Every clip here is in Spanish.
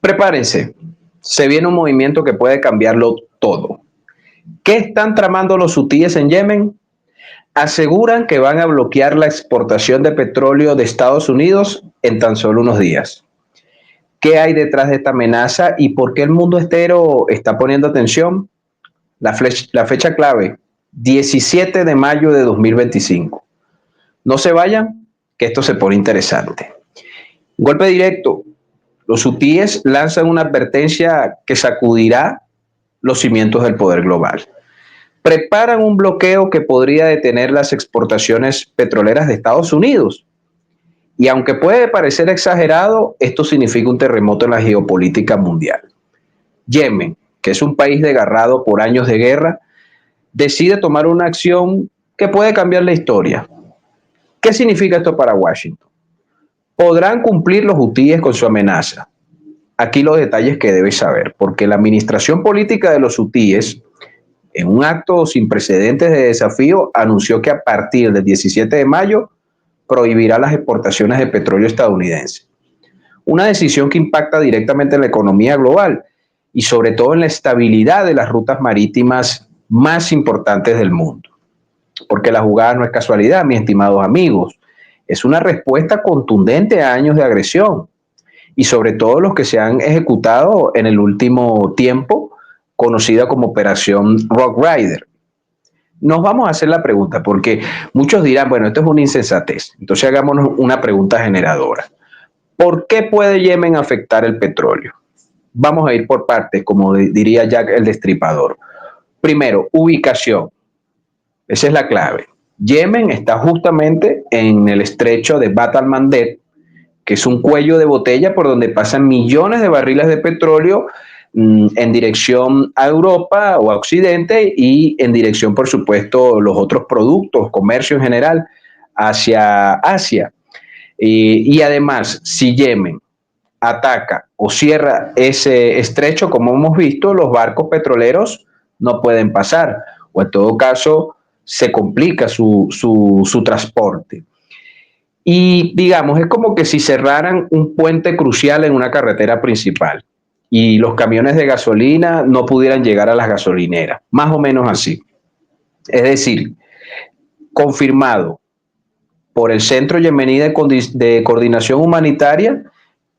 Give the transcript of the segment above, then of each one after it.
Prepárense, se viene un movimiento que puede cambiarlo todo. ¿Qué están tramando los hutíes en Yemen? Aseguran que van a bloquear la exportación de petróleo de Estados Unidos en tan solo unos días. ¿Qué hay detrás de esta amenaza y por qué el mundo entero está poniendo atención? La fecha clave, 17 de mayo de 2025. No se vayan, que esto se pone interesante. Golpe directo. Los hutíes lanzan una advertencia que sacudirá los cimientos del poder global. Preparan un bloqueo que podría detener las exportaciones petroleras de Estados Unidos. Y aunque puede parecer exagerado, esto significa un terremoto en la geopolítica mundial. Yemen, que es un país desgarrado por años de guerra, decide tomar una acción que puede cambiar la historia. ¿Qué significa esto para Washington? ¿Podrán cumplir los hutíes con su amenaza? Aquí los detalles que debes saber, porque la administración política de los hutíes, en un acto sin precedentes de desafío, anunció que a partir del 17 de mayo prohibirá las exportaciones de petróleo estadounidense. Una decisión que impacta directamente en la economía global y sobre todo en la estabilidad de las rutas marítimas más importantes del mundo. Porque la jugada no es casualidad, mis estimados amigos. Es una respuesta contundente a años de agresión y sobre todo los que se han ejecutado en el último tiempo, conocida como Operación Rock Rider. Nos vamos a hacer la pregunta, porque muchos dirán, bueno, esto es una insensatez. Entonces hagámonos una pregunta generadora. ¿Por qué puede Yemen afectar el petróleo? Vamos a ir por partes, como diría Jack el Destripador. Primero, ubicación. Esa es la clave. Yemen está justamente en el estrecho de Bab al-Mandeb, que es un cuello de botella por donde pasan millones de barriles de petróleo en dirección a Europa o a Occidente y en dirección, por supuesto, los otros productos, comercio en general, hacia Asia. Y además, si Yemen ataca o cierra ese estrecho, como hemos visto, los barcos petroleros no pueden pasar, o en todo caso se complica su transporte. Y digamos, es como que si cerraran un puente crucial en una carretera principal y los camiones de gasolina no pudieran llegar a las gasolineras, más o menos así. Es decir, confirmado por el Centro Yemení de Coordinación Humanitaria,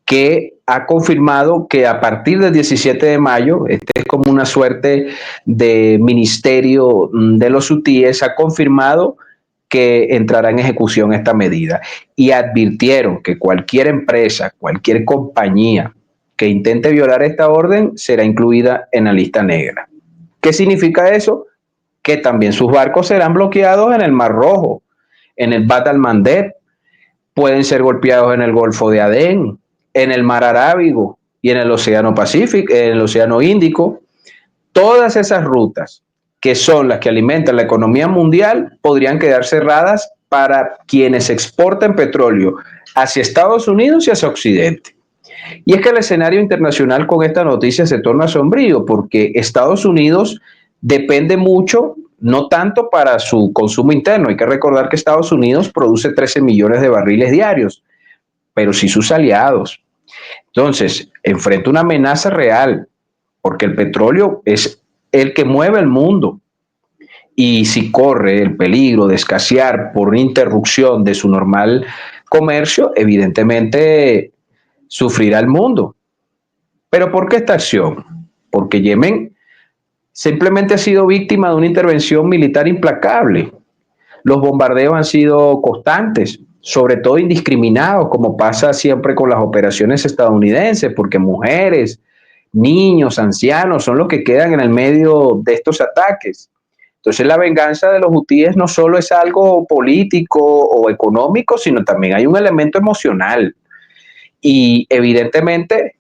que ha confirmado que a partir del 17 de mayo, este es como una suerte de ministerio de los hutíes, ha confirmado que entrará en ejecución esta medida. Y advirtieron que cualquier empresa, cualquier compañía que intente violar esta orden será incluida en la lista negra. ¿Qué significa eso? Que también sus barcos serán bloqueados en el Mar Rojo, en el Bab al-Mandeb, pueden ser golpeados en el Golfo de Adén, en el Mar Arábigo y en el Océano Pacífico, en el Océano Índico. Todas esas rutas, que son las que alimentan la economía mundial, podrían quedar cerradas para quienes exporten petróleo hacia Estados Unidos y hacia Occidente. Y es que el escenario internacional con esta noticia se torna sombrío, porque Estados Unidos depende mucho, no tanto para su consumo interno. Hay que recordar que Estados Unidos produce 13 millones de barriles diarios, pero sí sus aliados. Entonces, enfrenta una amenaza real, porque el petróleo es el que mueve el mundo. Y si corre el peligro de escasear por una interrupción de su normal comercio, evidentemente sufrirá el mundo. ¿Pero por qué esta acción? Porque Yemen simplemente ha sido víctima de una intervención militar implacable. Los bombardeos han sido constantes, sobre todo indiscriminados, como pasa siempre con las operaciones estadounidenses, porque mujeres, niños, ancianos son los que quedan en el medio de estos ataques. Entonces la venganza de los hutíes no solo es algo político o económico, sino también hay un elemento emocional. Y evidentemente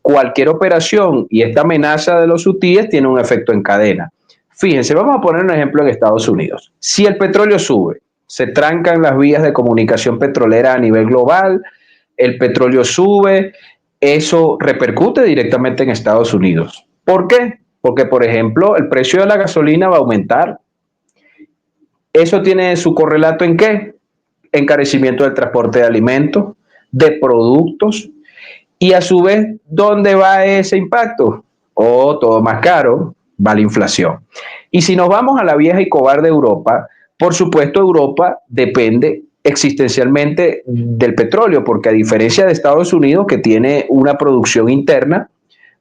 cualquier operación y esta amenaza de los hutíes tiene un efecto en cadena. Fíjense, vamos a poner un ejemplo en Estados Unidos. Si el petróleo sube, se trancan las vías de comunicación petrolera a nivel global, el petróleo sube, eso repercute directamente en Estados Unidos. ¿Por qué? Porque, por ejemplo, el precio de la gasolina va a aumentar. ¿Eso tiene su correlato en qué? Encarecimiento del transporte de alimentos, de productos, Y a su vez, ¿dónde va ese impacto? O todo más caro, va la inflación. Y si nos vamos a la vieja y cobarde Europa, por supuesto Europa depende existencialmente del petróleo, porque a diferencia de Estados Unidos, que tiene una producción interna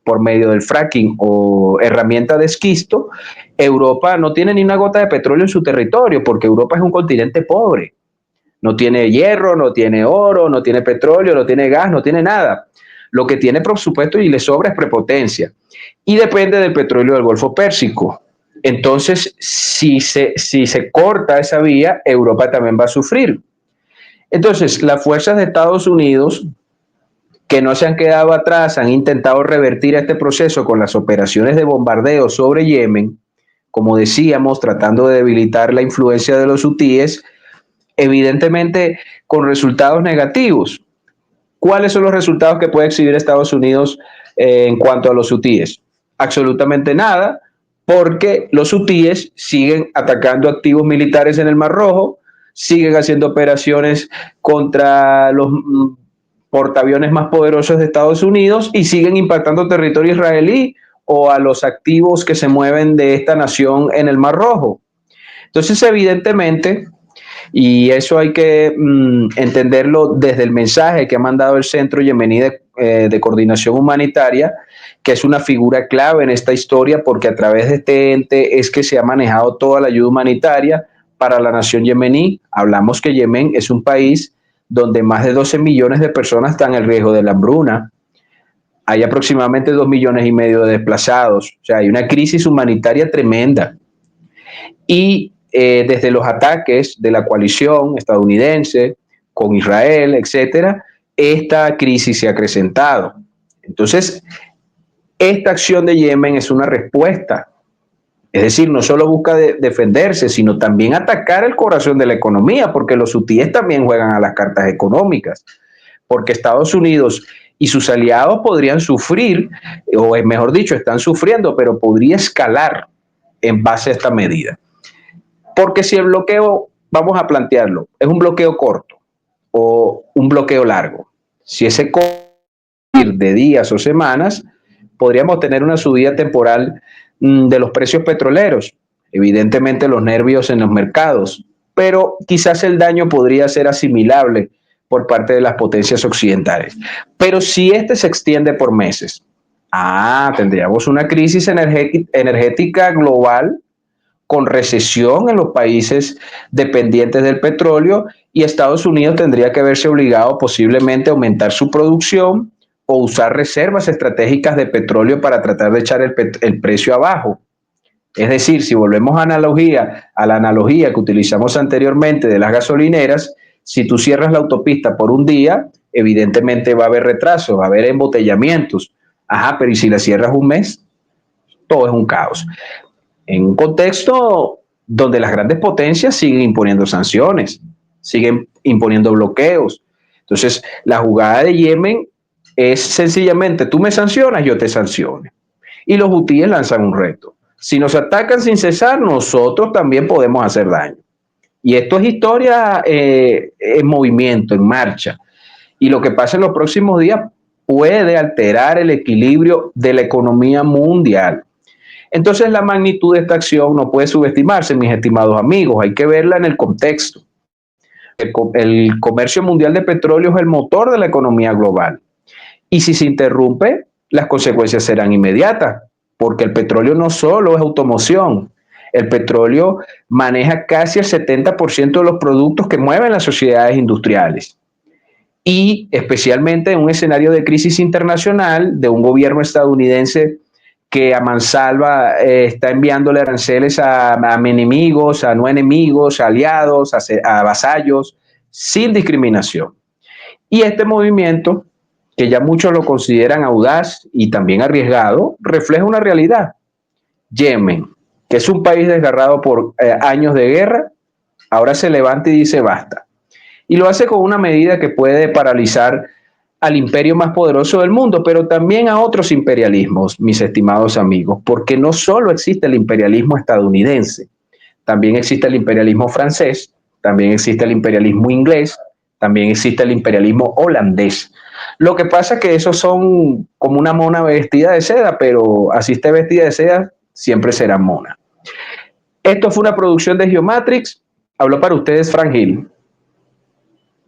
por medio del fracking o herramienta de esquisto, Europa no tiene ni una gota de petróleo en su territorio, porque Europa es un continente pobre. No tiene hierro, no tiene oro, no tiene petróleo, no tiene gas, no tiene nada. Lo que tiene, por supuesto, y le sobra es prepotencia. Y depende del petróleo del Golfo Pérsico. Entonces, si se corta esa vía, Europa también va a sufrir. Entonces, las fuerzas de Estados Unidos, que no se han quedado atrás, han intentado revertir este proceso con las operaciones de bombardeo sobre Yemen, como decíamos, tratando de debilitar la influencia de los hutíes, evidentemente con resultados negativos. ¿Cuáles son los resultados que puede exhibir Estados Unidos en cuanto a los hutíes? Absolutamente nada, porque los hutíes siguen atacando activos militares en el Mar Rojo, siguen haciendo operaciones contra los portaaviones más poderosos de Estados Unidos y siguen impactando territorio israelí o a los activos que se mueven de esta nación en el Mar Rojo. Entonces, evidentemente, y eso hay que entenderlo desde el mensaje que ha mandado el Centro Yemení de Coordinación Humanitaria, que es una figura clave en esta historia porque a través de este ente es que se ha manejado toda la ayuda humanitaria para la nación yemení. Hablamos que Yemen es un país donde más de 12 millones de personas están en riesgo de la hambruna. Hay aproximadamente 2,5 millones de desplazados. O sea, hay una crisis humanitaria tremenda. Y desde los ataques de la coalición estadounidense con Israel, etcétera, esta crisis se ha acrecentado. Entonces, esta acción de Yemen es una respuesta. Es decir, no solo busca defenderse, sino también atacar el corazón de la economía, porque los hutíes también juegan a las cartas económicas, porque Estados Unidos y sus aliados podrían sufrir, o mejor dicho, están sufriendo, pero podría escalar en base a esta medida. Porque si el bloqueo, vamos a plantearlo, es un bloqueo corto o un bloqueo largo, si ese de días o semanas, podríamos tener una subida temporal de los precios petroleros, evidentemente los nervios en los mercados, pero quizás el daño podría ser asimilable por parte de las potencias occidentales. Pero si este se extiende por meses, tendríamos una crisis energética global con recesión en los países dependientes del petróleo y Estados Unidos tendría que verse obligado posiblemente a aumentar su producción o usar reservas estratégicas de petróleo para tratar de echar el precio abajo. Es decir, si volvemos a la analogía que utilizamos anteriormente de las gasolineras, si tú cierras la autopista por un día, evidentemente va a haber retrasos, va a haber embotellamientos. Pero ¿y si la cierras un mes? Todo es un caos. En un contexto donde las grandes potencias siguen imponiendo sanciones, siguen imponiendo bloqueos. Entonces, la jugada de Yemen es sencillamente, tú me sancionas, yo te sanciono. Y los hutíes lanzan un reto. Si nos atacan sin cesar, nosotros también podemos hacer daño. Y esto es historia en movimiento, en marcha. Y lo que pasa en los próximos días puede alterar el equilibrio de la economía mundial. Entonces, la magnitud de esta acción no puede subestimarse, mis estimados amigos. Hay que verla en el contexto. El comercio mundial de petróleo es el motor de la economía global. Y si se interrumpe, las consecuencias serán inmediatas, porque el petróleo no solo es automoción. El petróleo maneja casi el 70% de los productos que mueven las sociedades industriales. Y especialmente en un escenario de crisis internacional, de un gobierno estadounidense que a mansalva está enviándole aranceles a enemigos, a no enemigos, a aliados, a vasallos, sin discriminación. Y este movimiento, que ya muchos lo consideran audaz y también arriesgado, refleja una realidad. Yemen, que es un país desgarrado por años de guerra, ahora se levanta y dice basta. Y lo hace con una medida que puede paralizar al imperio más poderoso del mundo, pero también a otros imperialismos, mis estimados amigos, porque no solo existe el imperialismo estadounidense, también existe el imperialismo francés, también existe el imperialismo inglés, también existe el imperialismo holandés. Lo que pasa es que esos son como una mona vestida de seda, pero así esté vestida de seda, siempre será mona. Esto fue una producción de Geomatrix. Habló para ustedes Frank Hill.